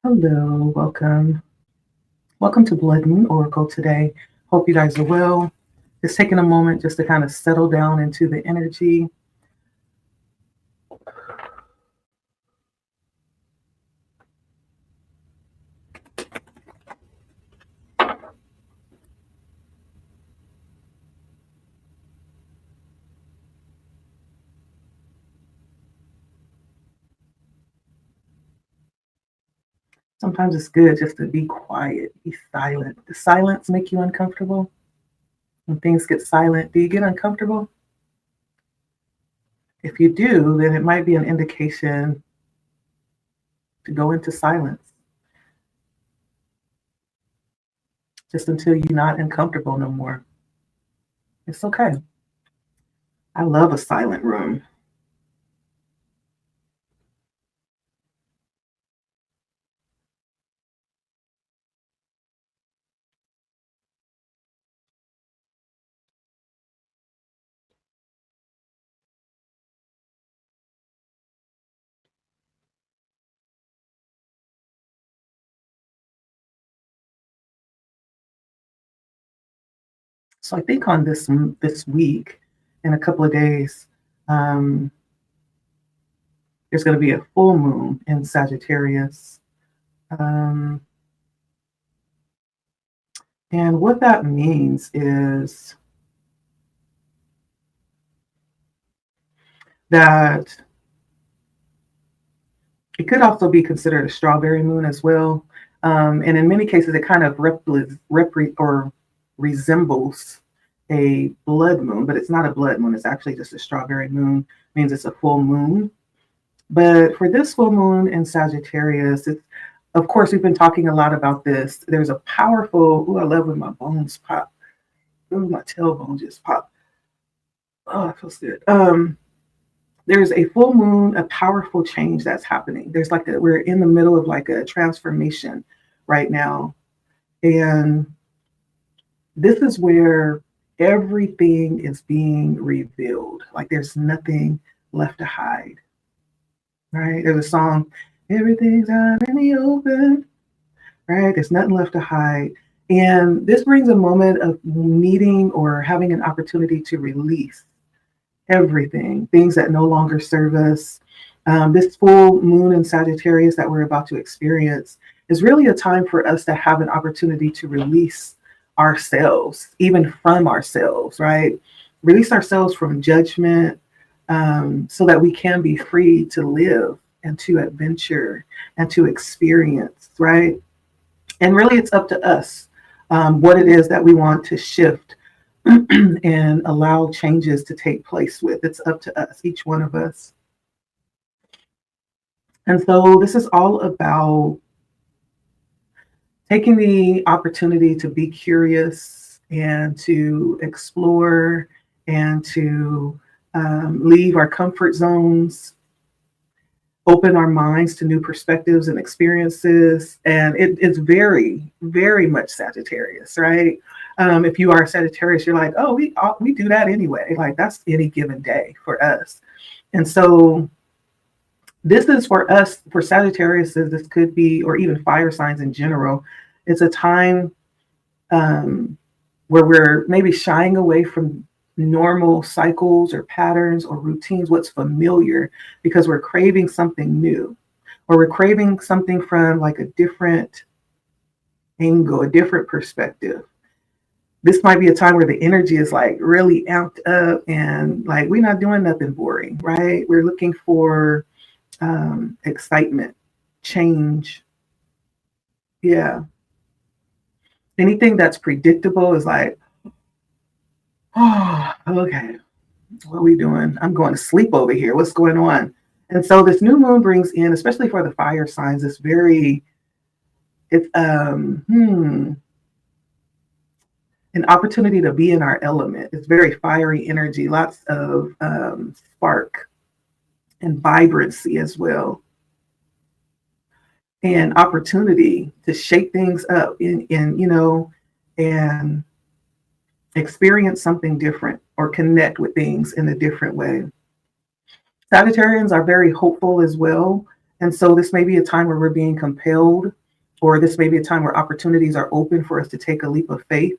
Hello, welcome. Welcome to Blood Moon Oracle today. Hope you guys are well. Just taking a moment just to kind of settle down into the energy. Sometimes it's good just to be quiet, be silent. Does silence make you uncomfortable? When things get silent, do you get uncomfortable? If you do, then it might be an indication to go into silence just until you're not uncomfortable no more. It's okay. I love a silent room. So I think on this week, in a couple of days, um, there's going to be a full moon in Sagittarius. Um, and what that means is that it could also be considered a strawberry moon as well. And in many cases, it kind of resembles a blood moon, but it's not a blood moon. It's actually just a strawberry moon, means it's a full moon. But for this full moon in Sagittarius, it's, of course, we've been talking a lot about this. There's a powerful, I love when my bones pop. Ooh, my tailbone just popped. Oh, it feels good. There's a full moon, a powerful change that's happening. We're in the middle of like a transformation right now. And this is where everything is being revealed. Like there's nothing left to hide. Right? There's a song, everything's out in the open. Right? There's nothing left to hide. And this brings a moment of needing or having an opportunity to release everything, things that no longer serve us. This full moon in Sagittarius that we're about to experience is really a time for us to have an opportunity to release ourselves, even from ourselves, right? Release ourselves from judgment, so that we can be free to live and to adventure and to experience, right? And really, it's up to us what it is that we want to shift and allow changes to take place with. It's up to us, each one of us. And so this is all about taking the opportunity to be curious and to explore and to leave our comfort zones, open our minds to new perspectives and experiences. And it's very, very much Sagittarius, right? If you are Sagittarius, you're like, oh, we do that anyway. Like that's any given day for us. And so this is for us, for Sagittarius, this could be, or even fire signs in general. It's a time where we're maybe shying away from normal cycles or patterns or routines, what's familiar, because we're craving something new, or we're craving something from like a different angle, a different perspective. This might be a time where the energy is like really amped up and like we're not doing nothing boring, right? We're looking for excitement, change. Yeah. Anything that's predictable is like, oh, okay. What are we doing? I'm going to sleep over here. What's going on? And so this new moon brings in, especially for the fire signs, it's an opportunity to be in our element. It's very fiery energy, lots of spark and vibrancy as well, and opportunity to shake things up and experience something different or connect with things in a different way. Sagittarians are very hopeful as well. And so this may be a time where we're being compelled, or this may be a time where opportunities are open for us to take a leap of faith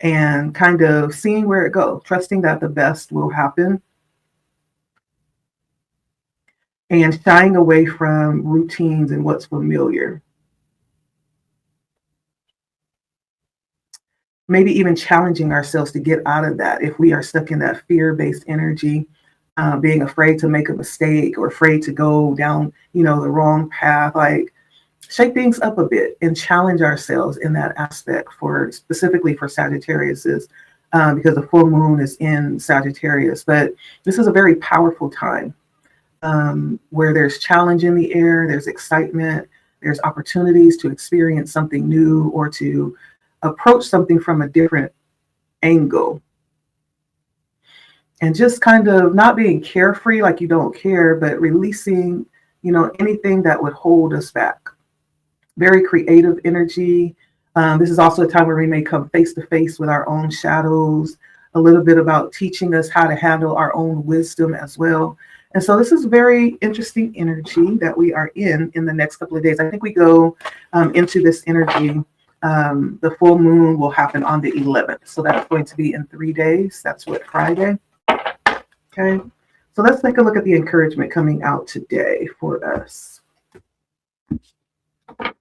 and kind of seeing where it goes, trusting that the best will happen and shying away from routines and what's familiar. Maybe even challenging ourselves to get out of that if we are stuck in that fear-based energy, being afraid to make a mistake or afraid to go down, the wrong path. Like, shake things up a bit and challenge ourselves in that aspect for specifically for Sagittarius's, because the full moon is in Sagittarius. But this is a very powerful time, where there's challenge in the air, there's excitement, there's opportunities to experience something new or to approach something from a different angle. And just kind of not being carefree, like you don't care, but releasing, anything that would hold us back. Very creative energy. This is also a time where we may come face to face with our own shadows, a little bit about teaching us how to handle our own wisdom as well. And so this is very interesting energy that we are in the next couple of days. I think we go into this energy. The full moon will happen on the 11th. So that's going to be in 3 days. That's what, Friday? Okay. So let's take a look at the encouragement coming out today for us. I'm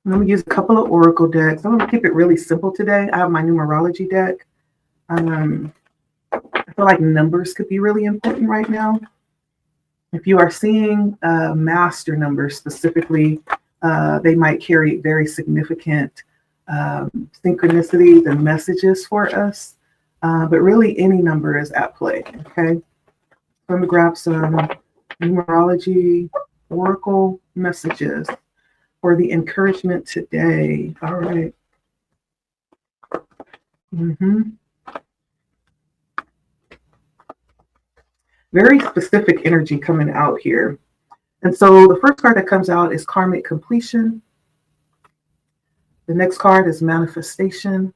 going to use a couple of oracle decks. I'm going to keep it really simple today. I have my numerology deck. I feel like numbers could be really important right now. If you are seeing master numbers specifically, they might carry very significant synchronicities and messages for us. But really any number is at play, okay? So I'm going to grab some numerology oracle messages for the encouragement today. All right. Very specific energy coming out here. And so the first card that comes out is karmic completion. The next card is manifestation.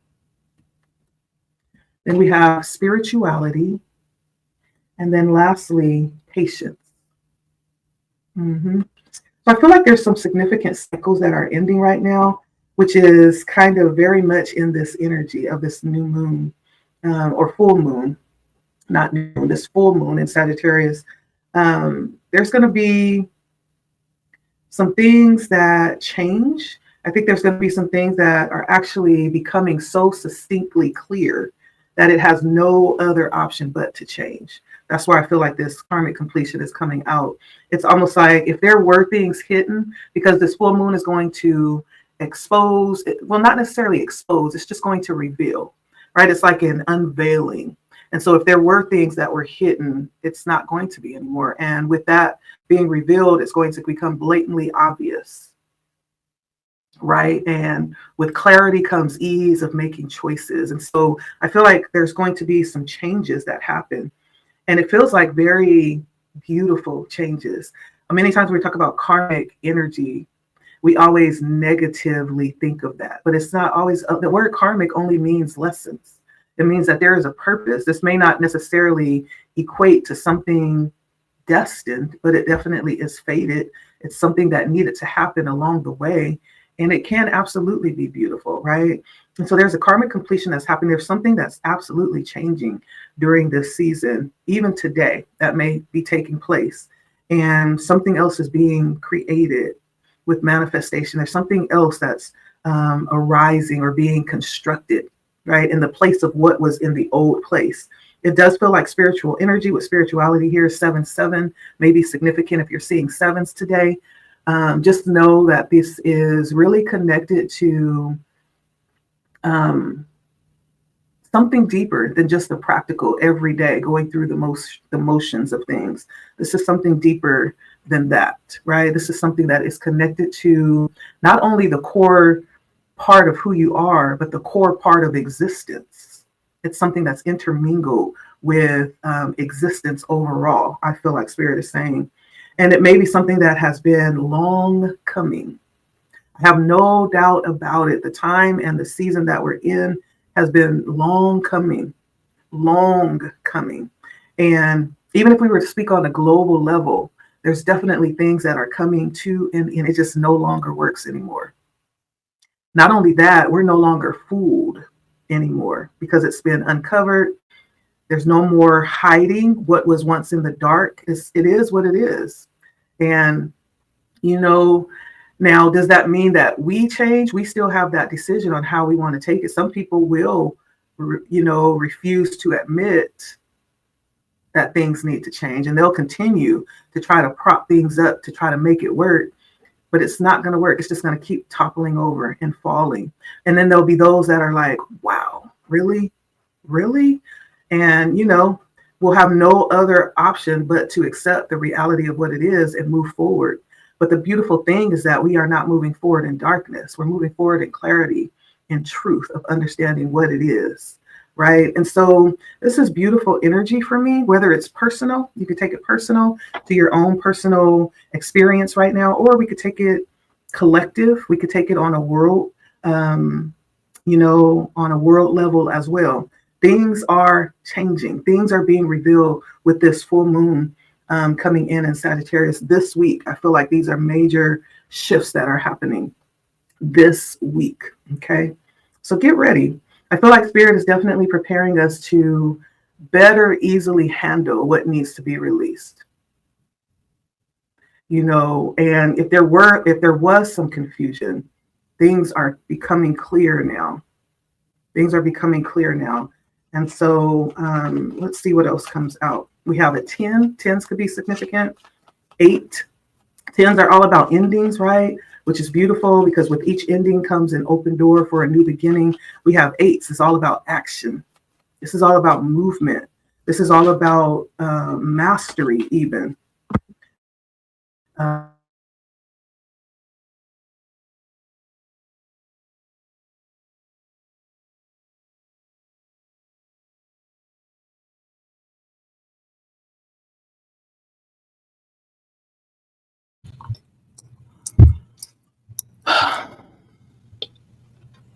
Then we have spirituality. And then lastly, patience. So I feel like there's some significant cycles that are ending right now, which is kind of very much in this energy of this new moon, or full moon, not new moon, this full moon in Sagittarius. There's going to be some things that change. I think there's going to be some things that are actually becoming so succinctly clear that it has no other option but to change. That's why I feel like this karmic completion is coming out. It's almost like if there were things hidden, because this full moon is going to expose, well, not necessarily expose, it's just going to reveal, right? It's like an unveiling. And so if there were things that were hidden, it's not going to be anymore. And with that being revealed, it's going to become blatantly obvious. Right. And with clarity comes ease of making choices. And so I feel like there's going to be some changes that happen. And it feels like very beautiful changes. Many times when we talk about karmic energy, we always negatively think of that. But it's not always, the word karmic only means lessons. It means that there is a purpose. This may not necessarily equate to something destined, but it definitely is fated. It's something that needed to happen along the way. And it can absolutely be beautiful, right? And so there's a karmic completion that's happening. There's something that's absolutely changing during this season, even today, that may be taking place. And something else is being created with manifestation. There's something else that's arising or being constructed, right, in the place of what was in the old place. It does feel like spiritual energy with spirituality here. 7-7 may be significant if you're seeing sevens today. Just know that this is really connected to something deeper than just the practical everyday going through the motions of things. This is something deeper than that, right? This is something that is connected to not only the core part of who you are, but the core part of existence. It's something that's intermingled with existence overall, I feel like Spirit is saying. And it may be something that has been long coming. I have no doubt about it. The time and the season that we're in has been long coming. And even if we were to speak on a global level, There's definitely things that are coming to, and it just no longer works anymore. Not only that, we're no longer fooled anymore because it's been uncovered. There's no more hiding what was once in the dark. It is what it is. And, you know, now, does that mean that we change? We still have that decision on how we want to take it. Some people will, refuse to admit that things need to change, and they'll continue to try to prop things up to try to make it work. But it's not going to work. It's just going to keep toppling over and falling. And then there'll be those that are like, wow, really? Really? And, we'll have no other option but to accept the reality of what it is and move forward. But the beautiful thing is that we are not moving forward in darkness. We're moving forward in clarity and truth of understanding what it is, right? And so this is beautiful energy for me, whether it's personal, you could take it personal to your own personal experience right now, or we could take it collective. We could take it on a world, on a world level as well. Things are changing. Things are being revealed with this full moon coming in Sagittarius this week. I feel like these are major shifts that are happening this week. Okay. So get ready. I feel like Spirit is definitely preparing us to better easily handle what needs to be released. And if there was some confusion, things are becoming clear now. Things are becoming clear now. And so let's see what else comes out. We have a 10. 10s could be significant. 8. 10s are all about endings, right? Which is beautiful because with each ending comes an open door for a new beginning. We have 8s. It's all about action. This is all about movement. This is all about mastery even.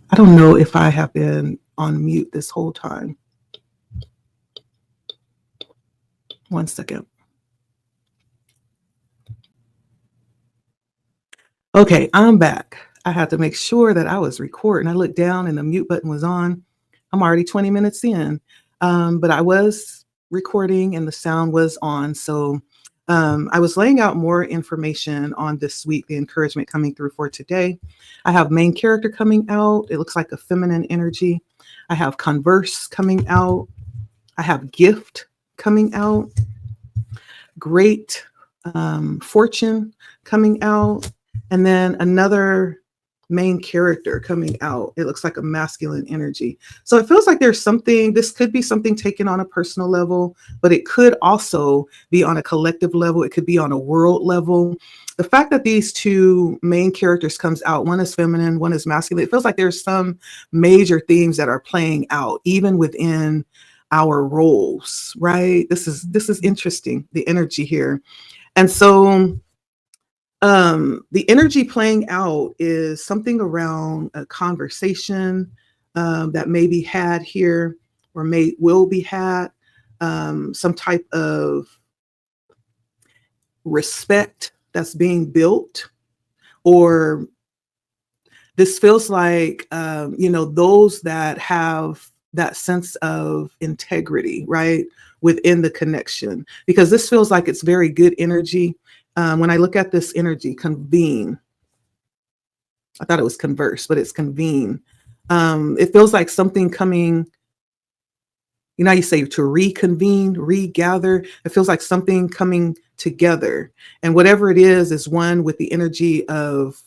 I don't know if I have been on mute this whole time. One second. Okay, I'm back. I had to make sure that I was recording. I looked down and the mute button was on. I'm already 20 minutes in, but I was recording and the sound was on. So I was laying out more information on this week, the encouragement coming through for today. I have main character coming out. It looks like a feminine energy. I have converse coming out. I have gift coming out. Great fortune coming out. And then another main character coming out. It looks like a masculine energy. So it feels like there's something, this could be something taken on a personal level, but it could also be on a collective level. It could be on a world level. The fact that these two main characters comes out, one is feminine, one is masculine, it feels like there's some major themes that are playing out, even within our roles, right? This is interesting, the energy here. And so the energy playing out is something around a conversation that may be had here or will be had, some type of respect that's being built, or this feels like, those that have that sense of integrity, right, within the connection, because this feels like it's very good energy. When I look at this energy, convene, I thought it was converse, but it's convene. It feels like something coming, you say to reconvene, regather. It feels like something coming together. And whatever it is one with the energy of,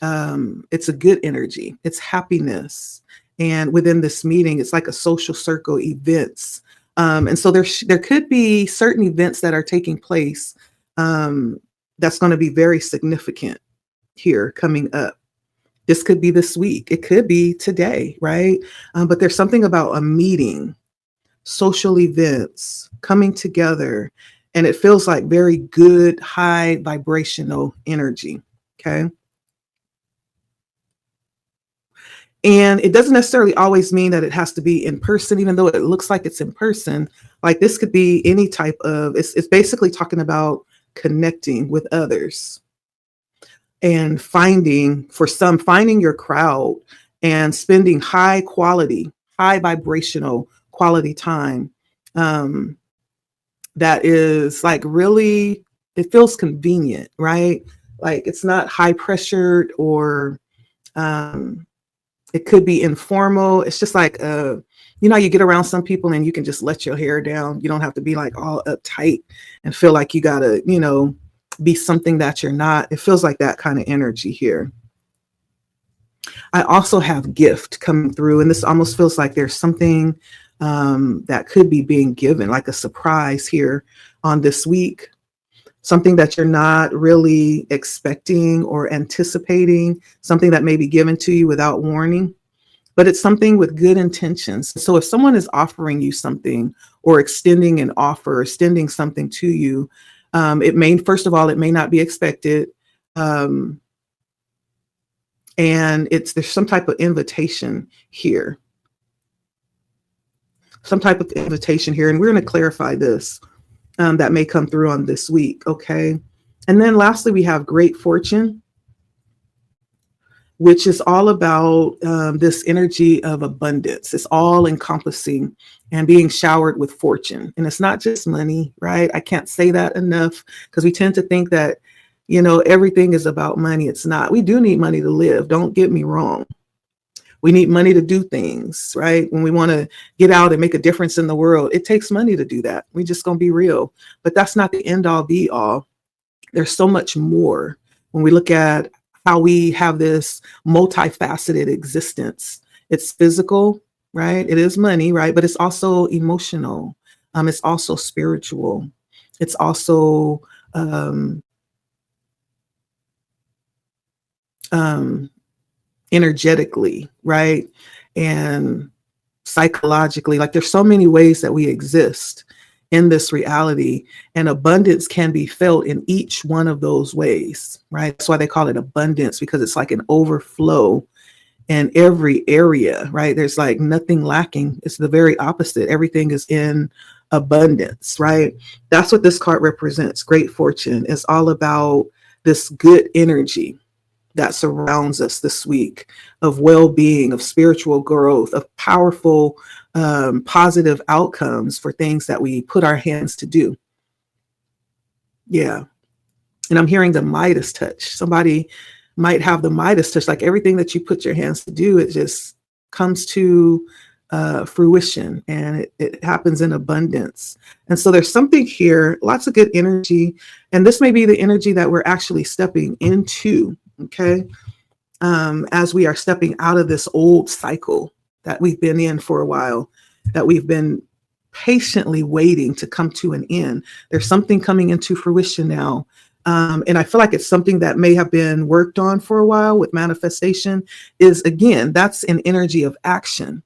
it's a good energy. It's happiness. And within this meeting, it's like a social circle events. And so there could be certain events that are taking place that's going to be very significant here coming up. This could be this week. It could be today, right? But there's something about a meeting, social events coming together, and it feels like very good, high vibrational energy, okay? And it doesn't necessarily always mean that it has to be in person, even though it looks like it's in person. Like this could be any type of, it's basically talking about connecting with others and finding your crowd and spending high quality, high vibrational quality time. Um, that is like really, it feels convenient, right? Like it's not high pressured or um, it could be informal. It's just like, you get around some people and you can just let your hair down. You don't have to be like all uptight and feel like you gotta, be something that you're not. It feels like that kind of energy here. I also have gift coming through, and this almost feels like there's something that could be being given, like a surprise here on this week, something that you're not really expecting or anticipating, something that may be given to you without warning, but it's something with good intentions. So if someone is offering you something or extending an offer, extending something to you, first of all, it may not be expected. And there's some type of invitation here. Some type of invitation here. And we're going to clarify this that may come through on this week. Okay. And then lastly, we have great fortune, which is all about this energy of abundance. It's all encompassing and being showered with fortune. And it's not just money, right? I can't say that enough because we tend to think that, everything is about money. It's not. We do need money to live. Don't get me wrong. We need money to do things, right? When we want to get out and make a difference in the world, it takes money to do that. We just going to be real. But that's not the end all be all. There's so much more when we look at how we have this multifaceted existence. It's physical, right? It is money, right? But it's also emotional. It's also spiritual. It's also energetically, right? And psychologically, like there's so many ways that we exist in this reality, and abundance can be felt in each one of those ways, right? That's why they call it abundance, because it's like an overflow in every area, right? There's like nothing lacking. It's the very opposite. Everything is in abundance, right? That's what this card represents. Great fortune is all about this good energy that surrounds us this week, of well-being, of spiritual growth, of powerful, positive outcomes for things that we put our hands to do. Yeah. And I'm hearing the Midas touch. Somebody might have the Midas touch, like everything that you put your hands to do, it just comes to fruition, and it happens in abundance. And so there's something here, lots of good energy. And this may be the energy that we're actually stepping into. Okay. As we are stepping out of this old cycle that we've been in for a while, that we've been patiently waiting to come to an end. There's something coming into fruition now. And I feel like it's something that may have been worked on for a while with manifestation. Is, again, that's an energy of action.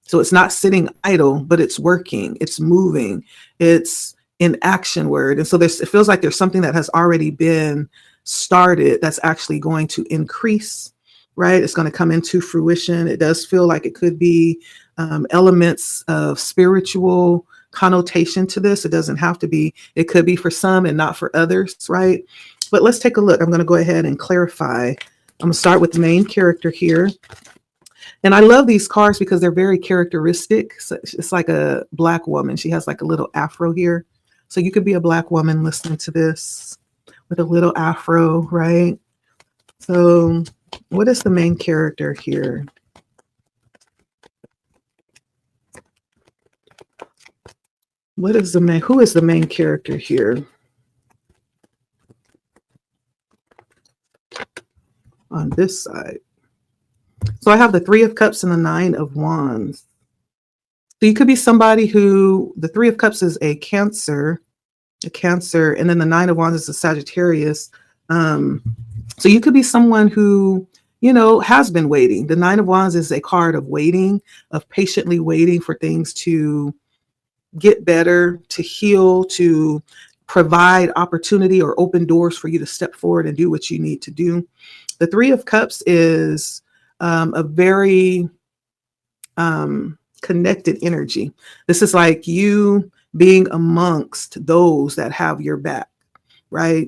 So it's not sitting idle, but it's working, it's moving, it's in action word. And so it feels like there's something that has already been started that's actually going to increase, right? It's going to come into fruition. It does feel like it could be elements of spiritual connotation to this. It doesn't have to be. It could be for some and not for others, right? But let's take a look. I'm going to go ahead and clarify. I'm going to start with the main character here. And I love these cards because they're very characteristic. So it's like a Black woman. She has like a little afro here. So you could be a Black woman listening to this with a little afro, right? So what is the main character here? Who is the main character here? On this side. So I have the Three of Cups and the Nine of Wands. So you could be somebody who, the Three of Cups is a Cancer, and then the Nine of Wands is a Sagittarius. So you could be someone who, has been waiting. The Nine of Wands is a card of waiting, of patiently waiting for things to get better, to heal, to provide opportunity or open doors for you to step forward and do what you need to do. The Three of Cups is a very connected energy. This is like you being amongst those that have your back. right?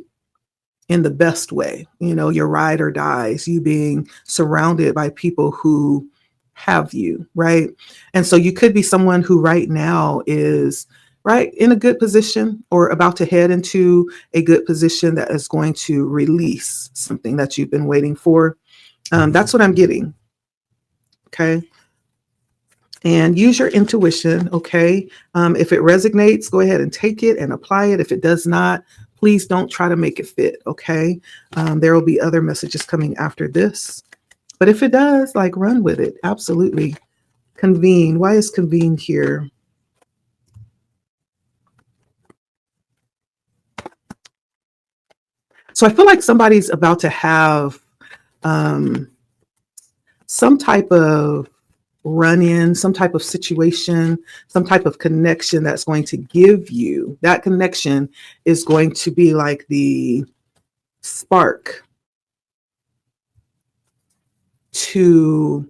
In the best way, your ride or dies, you being surrounded by people who have you, right? And so you could be someone who right now is right in a good position or about to head into a good position that is going to release something that you've been waiting for. That's what I'm getting. Okay. And use your intuition. Okay. If it resonates, go ahead and take it and apply it. If it does not, please don't try to make it fit. Okay. There will be other messages coming after this. But if it does, like, run with it. Absolutely. Convene. Why is convene here? So I feel like somebody's about to have some type of run in, some type of situation, some type of connection that's going to give you, that connection is going to be like the spark to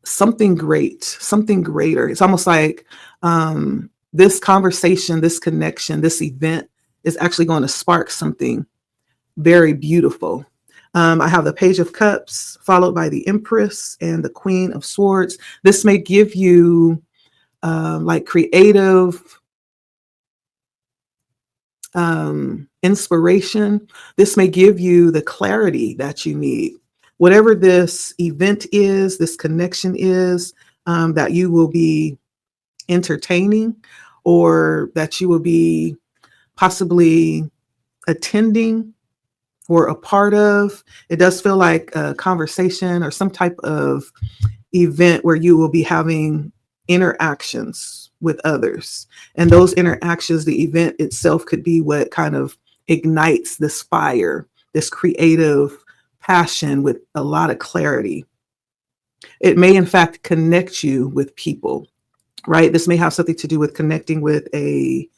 something great, something greater. It's almost like this conversation, this connection, this event is actually going to spark something very beautiful. I have the Page of Cups followed by the Empress and the Queen of Swords. This may give you like creative inspiration. This may give you the clarity that you need. Whatever this event is, this connection is, that you will be entertaining or that you will be possibly attending or a part of. It does feel like a conversation or some type of event where you will be having interactions with others. And those interactions, the event itself could be what kind of ignites this fire, this creative passion with a lot of clarity. It may, in fact, connect you with people, right? This may have something to do with connecting with a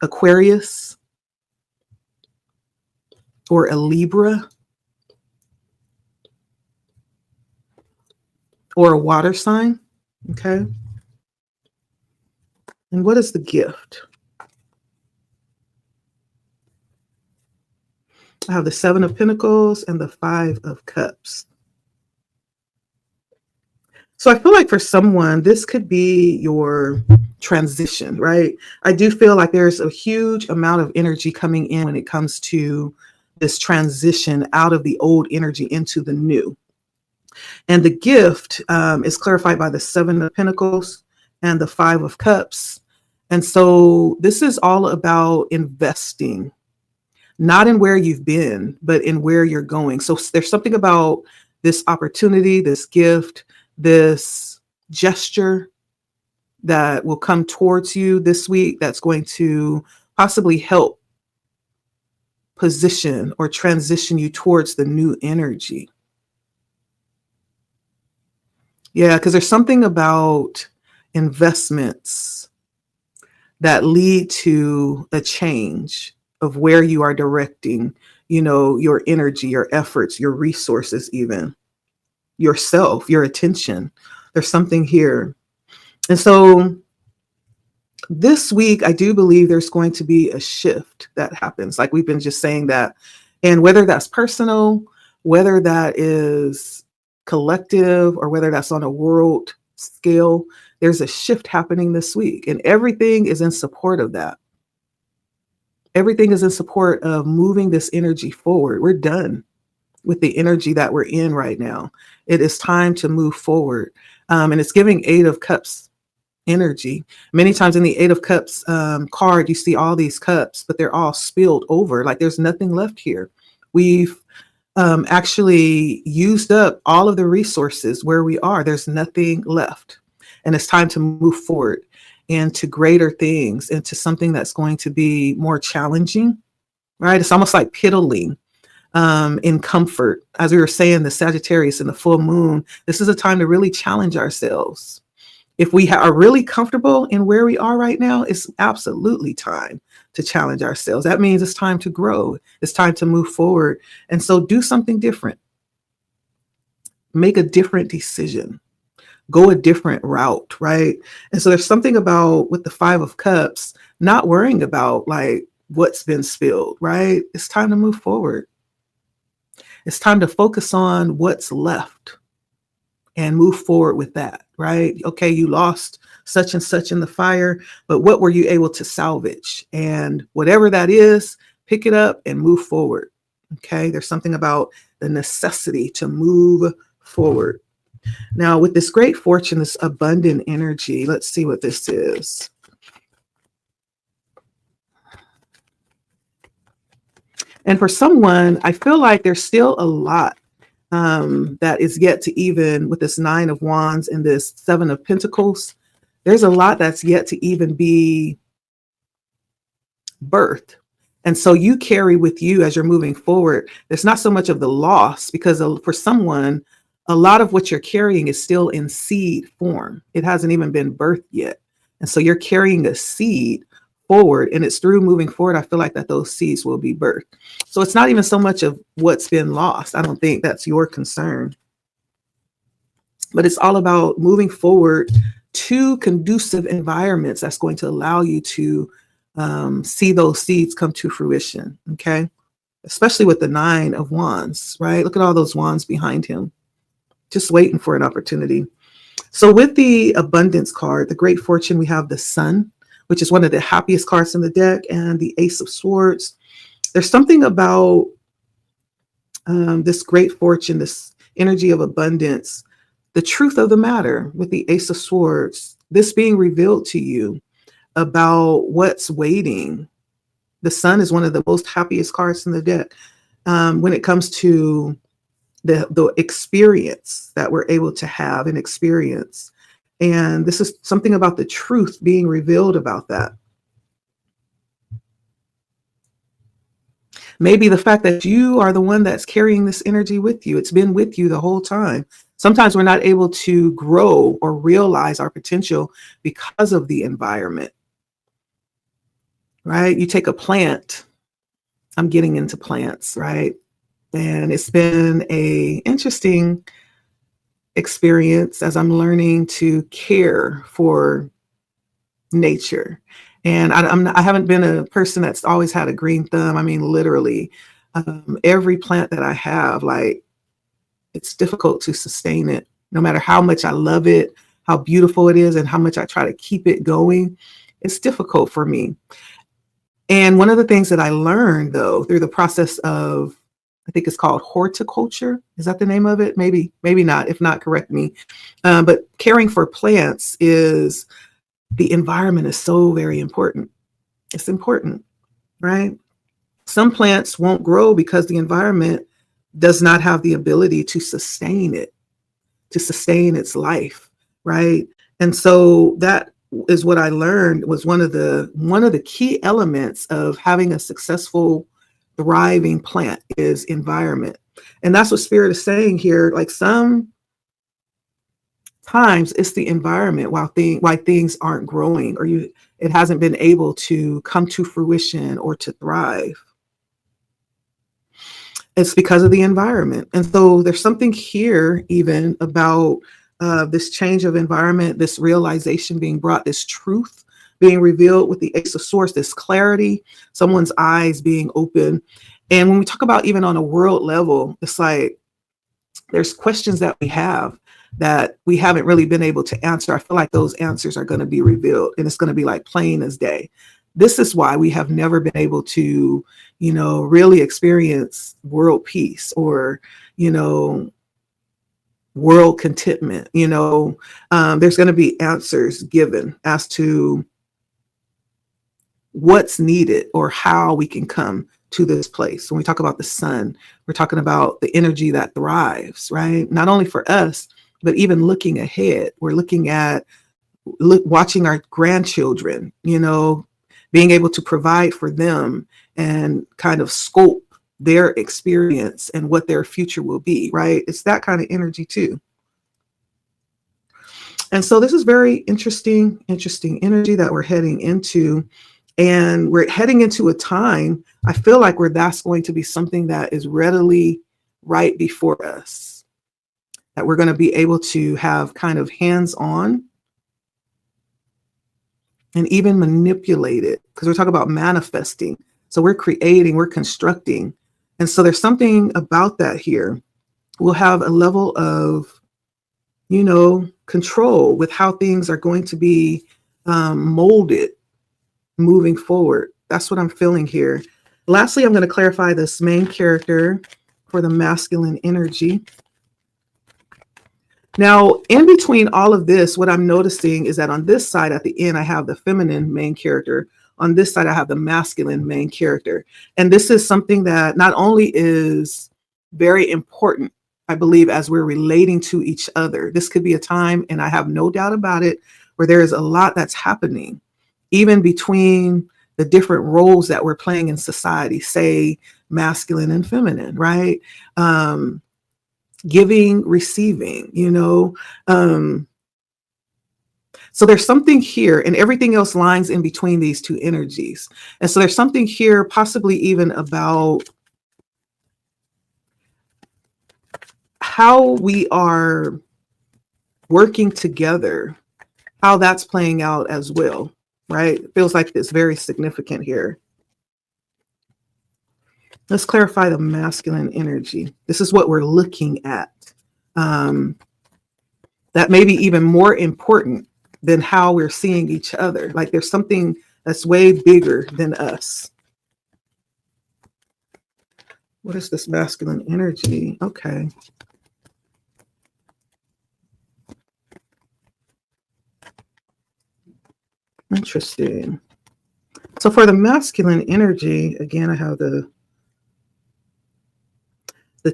Aquarius or a Libra or a water sign. Okay. And what is the gift? I have the Seven of Pentacles and the Five of Cups. So I feel like for someone, this could be your transition, right? I do feel like there's a huge amount of energy coming in when it comes to this transition out of the old energy into the new. And the gift is clarified by the Seven of Pentacles and the Five of Cups. And so this is all about investing, not in where you've been, but in where you're going. So there's something about this opportunity, this gift, this gesture that will come towards you this week that's going to possibly help position or transition you towards the new energy. Yeah, because there's something about investments that lead to a change of where you are directing, your energy, your efforts, your resources, even yourself, your attention. There's something here. And so this week, I do believe there's going to be a shift that happens. Like we've been just saying that. And whether that's personal, whether that is collective, or whether that's on a world scale, there's a shift happening this week. And everything is in support of that. Everything is in support of moving this energy forward. We're done with the energy that we're in right now. It is time to move forward. And it's giving Eight of Cups energy. Many times in the Eight of Cups card, you see all these cups, but they're all spilled over. Like there's nothing left here. We've actually used up all of the resources where we are. There's nothing left. And it's time to move forward into greater things, into something that's going to be more challenging, right? It's almost like piddling in comfort. As we were saying, the Sagittarius and the full moon, this is a time to really challenge ourselves. If we are really comfortable in where we are right now, it's absolutely time to challenge ourselves. That means it's time to grow. It's time to move forward. And so do something different. Make a different decision. Go a different route, right? And so there's something about with the Five of Cups, not worrying about like what's been spilled, right? It's time to move forward. It's time to focus on what's left and move forward with that, right? Okay, you lost such and such in the fire, but what were you able to salvage? And whatever that is, pick it up and move forward. Okay, there's something about the necessity to move forward. Now, with this great fortune, this abundant energy, let's see what this is. And for someone, I feel like there's still a lot that is yet to, even with this 9 of Wands and this 7 of Pentacles, there's a lot that's yet to even be birthed. And so you carry with you as you're moving forward, there's not so much of the loss, because for someone, a lot of what you're carrying is still in seed form. It hasn't even been birthed yet. And so you're carrying a seed forward, and it's through moving forward, I feel like that those seeds will be birthed. So it's not even so much of what's been lost. I don't think that's your concern. But it's all about moving forward to conducive environments that's going to allow you to see those seeds come to fruition, okay? Especially with the 9 of Wands, right? Look at all those wands behind him, just waiting for an opportunity. So with the abundance card, the great fortune, we have the Sun, which is one of the happiest cards in the deck, and the Ace of Swords. There's something about this great fortune, this energy of abundance, the truth of the matter with the Ace of Swords, this being revealed to you about what's waiting. The Sun is one of the most happiest cards in the deck when it comes to the experience that we're able to have and experience. And this is something about the truth being revealed about that. Maybe the fact that you are the one that's carrying this energy with you. It's been with you the whole time. Sometimes we're not able to grow or realize our potential because of the environment, right? You take a plant. I'm getting into plants, right? And it's been an interesting experience as I'm learning to care for nature. And I haven't been a person that's always had a green thumb. I mean, literally, every plant that I have, like, it's difficult to sustain it, no matter how much I love it, how beautiful it is, and how much I try to keep it going. It's difficult for me. And one of the things that I learned, though, through the process of, I think it's called horticulture. Is that the name of it? Maybe not. If not, correct me. But caring for plants is, the environment is so very important. It's important, right? Some plants won't grow because the environment does not have the ability to sustain it, to sustain its life, right? And so that is what I learned was one of the key elements of having a successful, thriving plant is environment. And that's what Spirit is saying here. Like, sometimes it's the environment why things aren't growing, or it hasn't been able to come to fruition or to thrive. It's because of the environment. And so there's something here even about this change of environment, this realization being brought, this truth being revealed with the Ace of Swords, this clarity, someone's eyes being open. And when we talk about even on a world level, it's like there's questions that we have that we haven't really been able to answer. I feel like those answers are going to be revealed, and it's going to be like plain as day. This is why we have never been able to, really experience world peace or, world contentment. There's going to be answers given as to what's needed or how we can come to this place. When we talk about the Sun, we're talking about the energy that thrives, right? Not only for us, but even looking ahead. We're looking at watching our grandchildren, being able to provide for them and kind of scope their experience and what their future will be, right? It's that kind of energy too. And so this is very interesting energy that we're heading into. And we're heading into a time, I feel like, where that's going to be something that is readily right before us, that we're going to be able to have kind of hands-on and even manipulate it, because we're talking about manifesting. So we're creating, we're constructing. And so there's something about that here. We'll have a level of, control with how things are going to be molded moving forward. That's what I'm feeling here. Lastly, I'm going to clarify this main character for the masculine energy. Now, in between all of this, what I'm noticing is that on this side at the end, I have the feminine main character. On this side, I have the masculine main character. And this is something that not only is very important, I believe, as we're relating to each other. This could be a time, and I have no doubt about it, where there is a lot that's happening, even between the different roles that we're playing in society, say masculine and feminine, right? Giving, receiving, so there's something here, and everything else lines in between these two energies. And so there's something here, possibly even about how we are working together, how that's playing out as well, right? It feels like it's very significant here. Let's clarify the masculine energy. This is what we're looking at. That may be even more important than how we're seeing each other. Like there's something that's way bigger than us. What is this masculine energy? Okay. Interesting. So for the masculine energy, again, I have the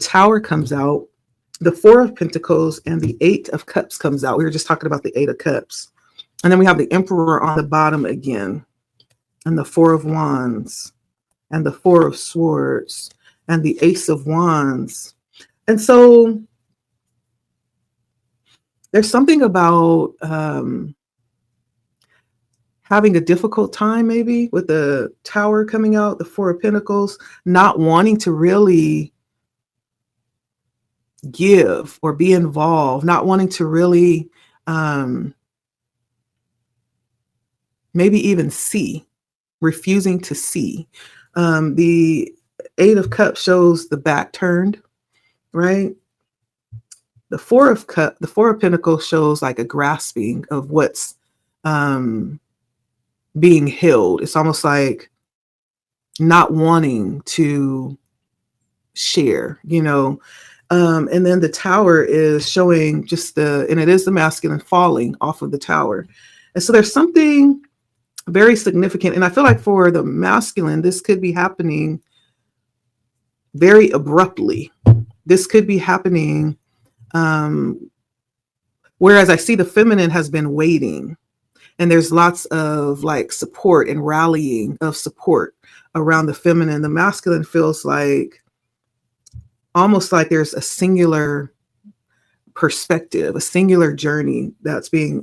Tower comes out, the Four of Pentacles, and the Eight of Cups comes out. We were just talking about the Eight of Cups. And then we have the Emperor on the bottom again, and the Four of Wands, and the Four of Swords, and the Ace of Wands. And so there's something about having a difficult time maybe with the Tower coming out, the Four of Pentacles, not wanting to really give or be involved, not wanting to really maybe even see, refusing to see. The Eight of Cups shows the back turned, right? The Four of Pentacles shows like a grasping of what's being held. It's almost like not wanting to share, and then the Tower is showing just and it is the masculine falling off of the Tower. And so there's something very significant. And I feel like for the masculine, this could be happening very abruptly. This could be happening, whereas I see the feminine has been waiting. And there's lots of like support and rallying of support around the feminine. The masculine feels like almost like there's a singular perspective, a singular journey that's being,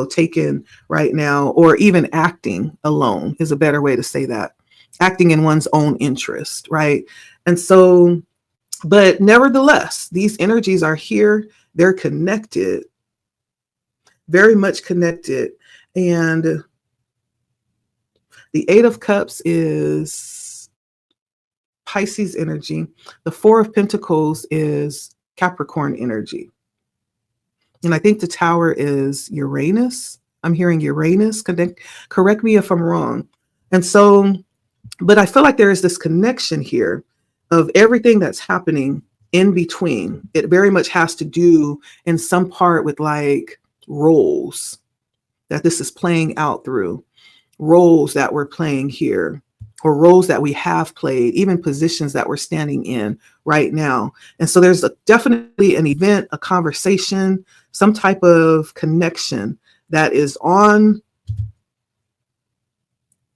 taken right now, or even acting alone is a better way to say that. Acting in one's own interest, right? And so, but nevertheless, these energies are here. They're connected, very much connected. And the Eight of Cups is Pisces energy. The Four of Pentacles is Capricorn energy. And I think the Tower is Uranus. I'm hearing Uranus. Correct me if I'm wrong. And so, but I feel like there is this connection here of everything that's happening in between. It very much has to do in some part with like roles that this is playing out through, roles that we're playing here, or roles that we have played, even positions that we're standing in right now. And so there's definitely an event, a conversation, some type of connection that is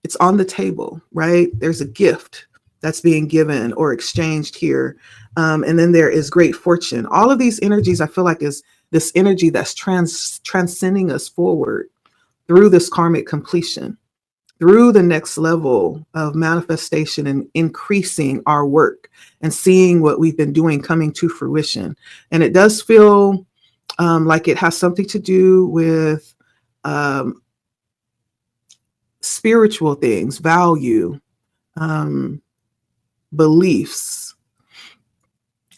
it's on the table, right? There's a gift that's being given or exchanged here. And then there is great fortune. All of these energies, I feel like, is this energy that's transcending us forward through this karmic completion, through the next level of manifestation and increasing our work and seeing what we've been doing coming to fruition. And it does feel like it has something to do with spiritual things, value, um, beliefs,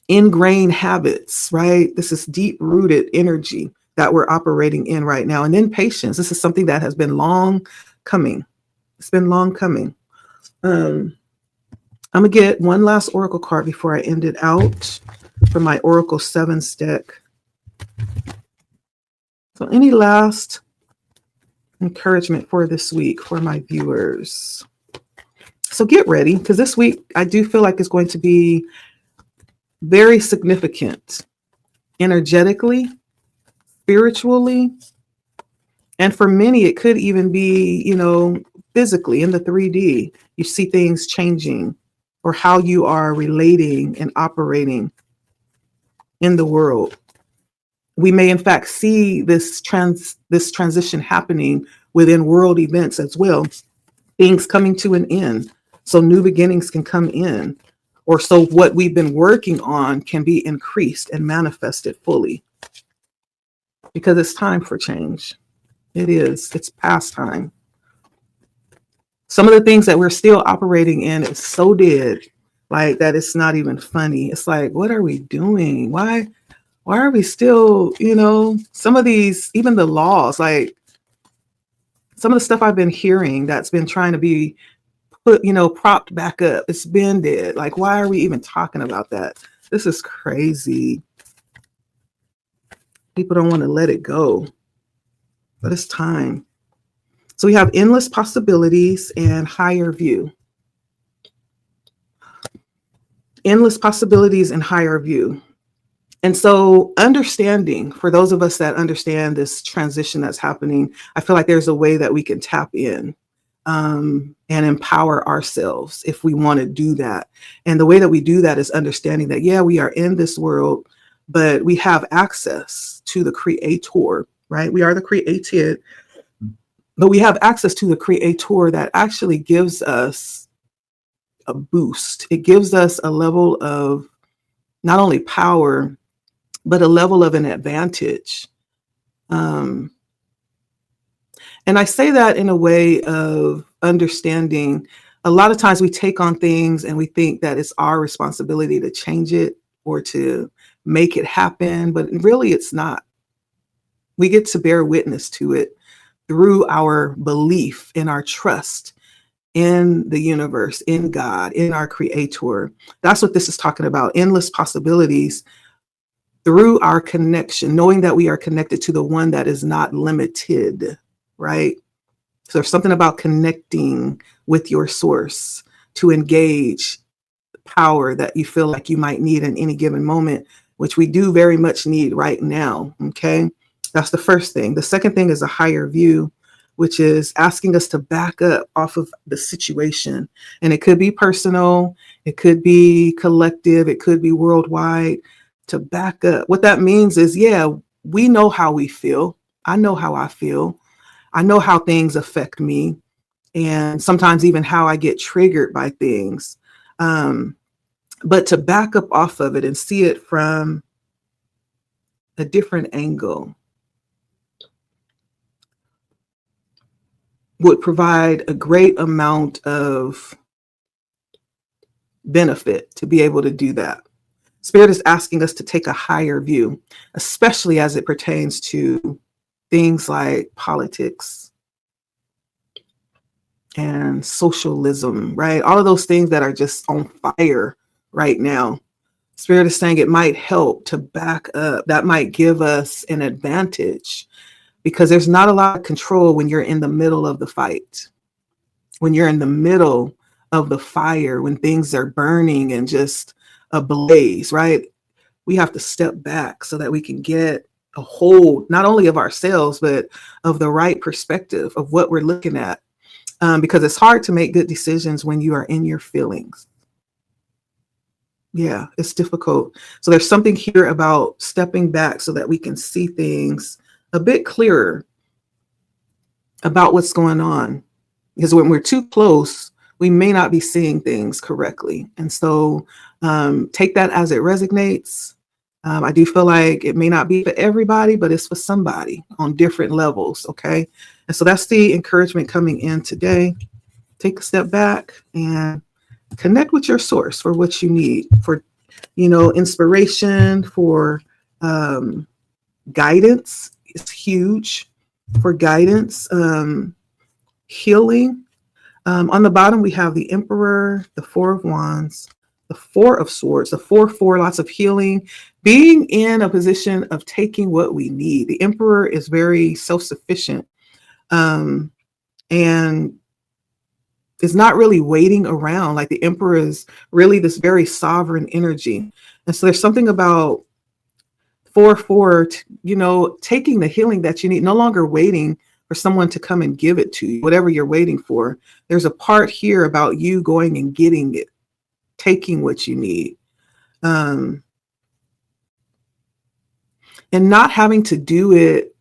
ingrained habits, right? This is deep rooted energy that we're operating in right now. And then patience. This is something that has been long coming. It's been long coming. I'm going to get one last oracle card before I end it out from my Oracle 7s deck. So any last encouragement for this week for my viewers? So get ready, because this week I do feel like it's going to be very significant energetically, spiritually, and for many it could even be, physically in the 3D. You see things changing, or how you are relating and operating in the world. We may in fact see this transition happening within world events as well. Things coming to an end, so new beginnings can come in, or so what we've been working on can be increased and manifested fully. Because it's time for change. It is. It's past time. Some of the things that we're still operating in is so dead, like that it's not even funny. It's like, what are we doing? Why are we still, some of these, even the laws, like some of the stuff I've been hearing that's been trying to be put, propped back up. It's been dead. Like, why are we even talking about that? This is crazy. People don't want to let it go, but it's time. So we have endless possibilities and higher view. Endless possibilities and higher view. And so understanding, for those of us that understand this transition that's happening, I feel like there's a way that we can tap in and empower ourselves if we want to do that. And the way that we do that is understanding that, yeah, we are in this world, but we have access to the creator, right? We are the created, but we have access to the creator that actually gives us a boost. It gives us a level of not only power, but a level of an advantage. And I say that in a way of understanding. A lot of times we take on things and we think that it's our responsibility to change it or to make it happen, but really it's not. We get to bear witness to it through our belief in our trust in the universe, in God, in our creator. That's what this is talking about. Endless possibilities through our connection, knowing that we are connected to the one that is not limited, right? So there's something about connecting with your source to engage the power that you feel like you might need in any given moment, which we do very much need right now, okay? That's the first thing. The second thing is a higher view, which is asking us to back up off of the situation. And it could be personal, it could be collective, it could be worldwide. To back up. What that means is, yeah, we know how we feel. I know how I feel. I know how things affect me, and sometimes even how I get triggered by things. But to back up off of it and see it from a different angle would provide a great amount of benefit to be able to do that. Spirit is asking us to take a higher view, especially as it pertains to things like politics and socialism, right? All of those things that are just on fire right now. Spirit is saying it might help to back up. That might give us an advantage, because there's not a lot of control when you're in the middle of the fight, when you're in the middle of the fire, when things are burning and just ablaze, right? We have to step back so that we can get a hold, not only of ourselves, but of the right perspective of what we're looking at. Because it's hard to make good decisions when you are in your feelings. Yeah, it's difficult. So there's something here about stepping back so that we can see things a bit clearer about what's going on. Because when we're too close, we may not be seeing things correctly. And so take that as it resonates. I do feel like it may not be for everybody, but it's for somebody on different levels, okay? And so that's the encouragement coming in today. Take a step back and Connect with your source for what you need, for, inspiration, for guidance is huge, for guidance, healing. On the bottom, we have the Emperor, the Four of Wands, the Four of Swords, the 4-4, lots of healing, being in a position of taking what we need. The Emperor is very self-sufficient, and is not really waiting around. Like the Emperor is really this very sovereign energy. And so there's something about 4-4, taking the healing that you need, no longer waiting for someone to come and give it to you, whatever you're waiting for. There's a part here about you going and getting it, taking what you need, and not having to do it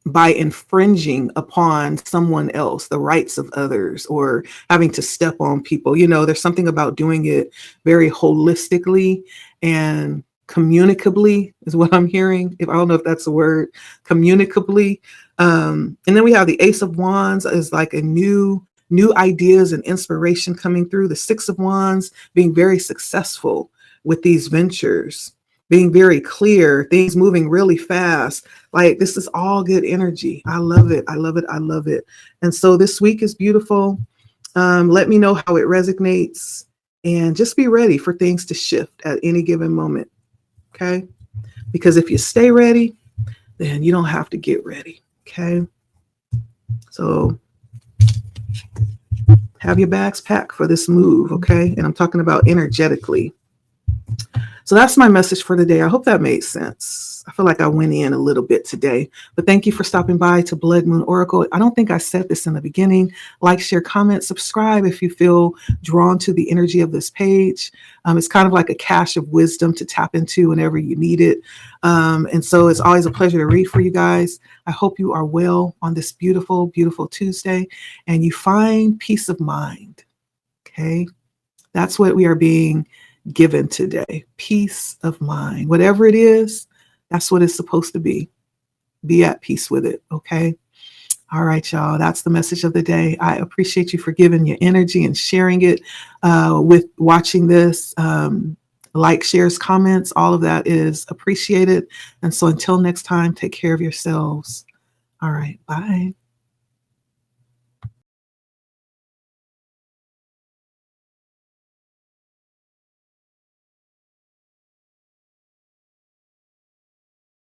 by infringing upon someone else, the rights of others, or having to step on people. There's something about doing it very holistically and communicably, is what I'm hearing. If I don't know if that's a word, communicably. And then we have the Ace of Wands is like a new ideas and inspiration coming through. The Six of Wands being very successful with these ventures, being very clear, things moving really fast. Like this is all good energy. I love it. I love it. I love it. And so this week is beautiful. Let me know how it resonates, and just be ready for things to shift at any given moment. Okay. Because if you stay ready, then you don't have to get ready. Okay. So have your bags packed for this move. Okay. And I'm talking about energetically. So that's my message for today. I hope that made sense. I feel like I went in a little bit today, but thank you for stopping by to Blood Moon Oracle. I don't think I said this in the beginning. Like, share, comment, subscribe if you feel drawn to the energy of this page. It's kind of like a cache of wisdom to tap into whenever you need it. And so it's always a pleasure to read for you guys. I hope you are well on this beautiful, beautiful Tuesday, and you find peace of mind. Okay. That's what we are being given today. Peace of mind. Whatever it is, that's what it's supposed to be. Be at peace with it. Okay. All right, y'all. That's the message of the day. I appreciate you for giving your energy and sharing it with watching this. Like, shares, comments, all of that is appreciated. And so until next time, take care of yourselves. All right. Bye.